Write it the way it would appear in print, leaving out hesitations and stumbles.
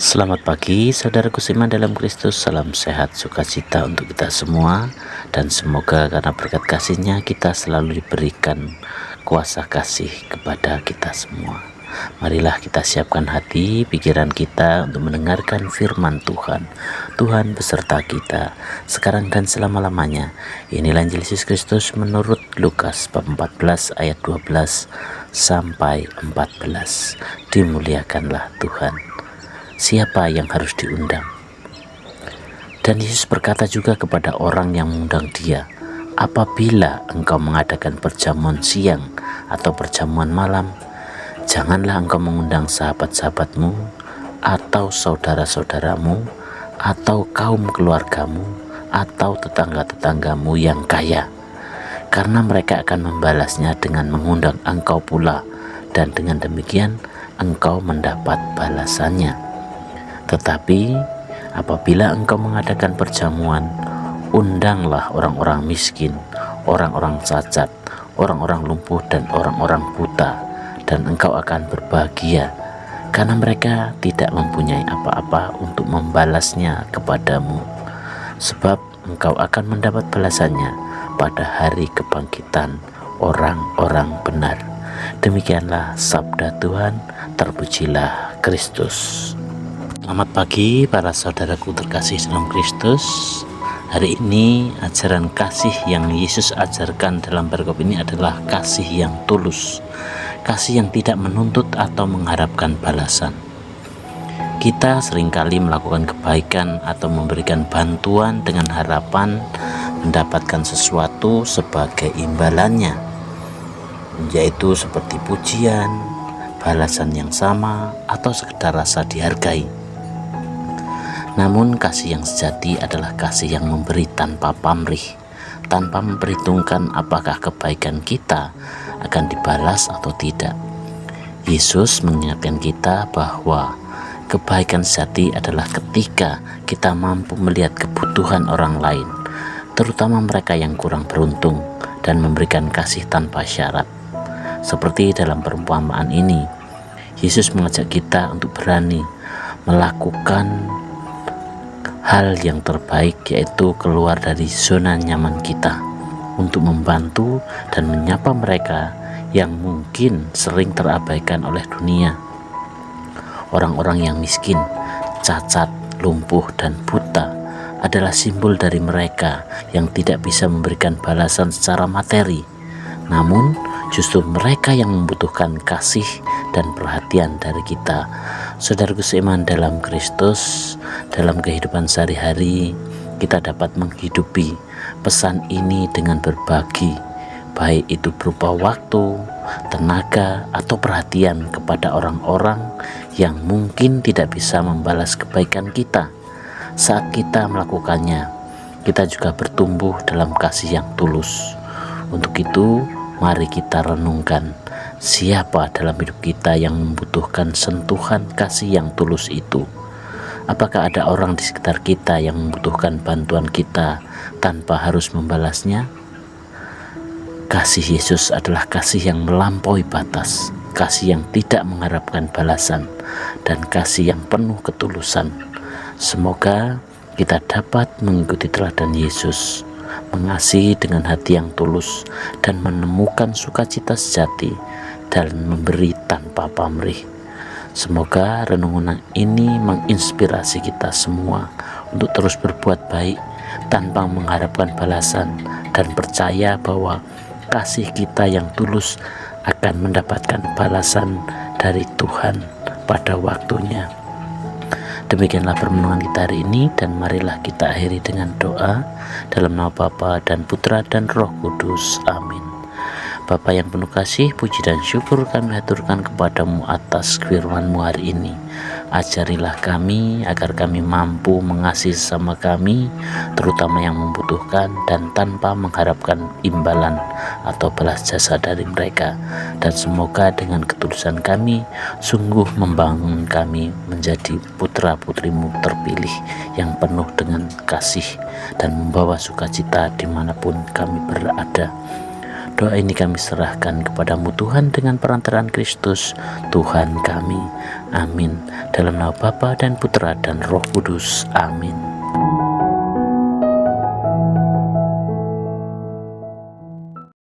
Selamat pagi, saudaraku seiman dalam Kristus. Salam sehat, sukacita untuk kita semua. Dan semoga karena berkat kasih-Nya kita selalu diberikan kuasa kasih kepada kita semua. Marilah kita siapkan hati, pikiran kita untuk mendengarkan firman Tuhan. Tuhan beserta kita, sekarang dan selama-lamanya. Inilah Injil Yesus Kristus menurut Lukas bab 14 ayat 12 sampai 14. Dimuliakanlah Tuhan. Siapa yang harus diundang? Dan Yesus berkata juga kepada orang yang mengundang Dia, apabila engkau mengadakan perjamuan siang atau perjamuan malam, janganlah engkau mengundang sahabat-sahabatmu atau saudara-saudaramu atau kaum keluargamu atau tetangga-tetanggamu yang kaya, karena mereka akan membalasnya dengan mengundang engkau pula, dan dengan demikian engkau mendapat balasannya. Tetapi apabila engkau mengadakan perjamuan, undanglah orang-orang miskin, orang-orang cacat, orang-orang lumpuh, dan orang-orang buta, dan engkau akan berbahagia, karena mereka tidak mempunyai apa-apa untuk membalasnya kepadamu, sebab engkau akan mendapat balasannya pada hari kebangkitan orang-orang benar. Demikianlah sabda Tuhan, terpujilah Kristus. Selamat pagi para saudaraku terkasih dalam Kristus. Hari ini ajaran kasih yang Yesus ajarkan dalam perikop ini adalah kasih yang tulus, kasih yang tidak menuntut atau mengharapkan balasan. Kita seringkali melakukan kebaikan atau memberikan bantuan dengan harapan mendapatkan sesuatu sebagai imbalannya, yaitu seperti pujian, balasan yang sama, atau sekedar rasa dihargai. Namun kasih yang sejati adalah kasih yang memberi tanpa pamrih, tanpa memperhitungkan apakah kebaikan kita akan dibalas atau tidak. Yesus mengingatkan kita bahwa kebaikan sejati adalah ketika kita mampu melihat kebutuhan orang lain, terutama mereka yang kurang beruntung, dan memberikan kasih tanpa syarat. Seperti dalam perumpamaan ini, Yesus mengajak kita untuk berani melakukan hal yang terbaik, yaitu keluar dari zona nyaman kita untuk membantu dan menyapa mereka yang mungkin sering terabaikan oleh dunia. Orang-orang yang miskin, cacat, lumpuh, dan buta adalah simbol dari mereka yang tidak bisa memberikan balasan secara materi, namun justru mereka yang membutuhkan kasih dan perhatian dari kita. Saudaraku seiman dalam Kristus, dalam kehidupan sehari-hari kita dapat menghidupi pesan ini dengan berbagi, baik itu berupa waktu, tenaga, atau perhatian kepada orang-orang yang mungkin tidak bisa membalas kebaikan kita. Saat kita melakukannya, kita juga bertumbuh dalam kasih yang tulus. Untuk itu, mari kita renungkan, siapa dalam hidup kita yang membutuhkan sentuhan kasih yang tulus itu? Apakah ada orang di sekitar kita yang membutuhkan bantuan kita tanpa harus membalasnya? Kasih Yesus adalah kasih yang melampaui batas, kasih yang tidak mengharapkan balasan, dan kasih yang penuh ketulusan. Semoga kita dapat mengikuti teladan Yesus, mengasihi dengan hati yang tulus, dan menemukan sukacita sejati dan memberi tanpa pamrih. Semoga renungan ini menginspirasi kita semua untuk terus berbuat baik tanpa mengharapkan balasan, dan percaya bahwa kasih kita yang tulus akan mendapatkan balasan dari Tuhan pada waktunya. Demikianlah permenungan kita hari ini, dan marilah kita akhiri dengan doa dalam nama Bapa dan Putra dan Roh Kudus. Amin. Bapa yang penuh kasih, puji dan syukur kami haturkan kepadamu atas firman-Mu hari ini. Ajarilah kami agar kami mampu mengasihi sesama kami, terutama yang membutuhkan, dan tanpa mengharapkan imbalan atau balas jasa dari mereka. Dan semoga dengan ketulusan kami sungguh membangun kami menjadi putra-putrimu terpilih yang penuh dengan kasih dan membawa sukacita dimanapun kami berada. Doa ini kami serahkan kepadamu Tuhan dengan perantaraan Kristus Tuhan kami. Amin. Dalam nama Bapa dan Putra dan Roh Kudus. Amin.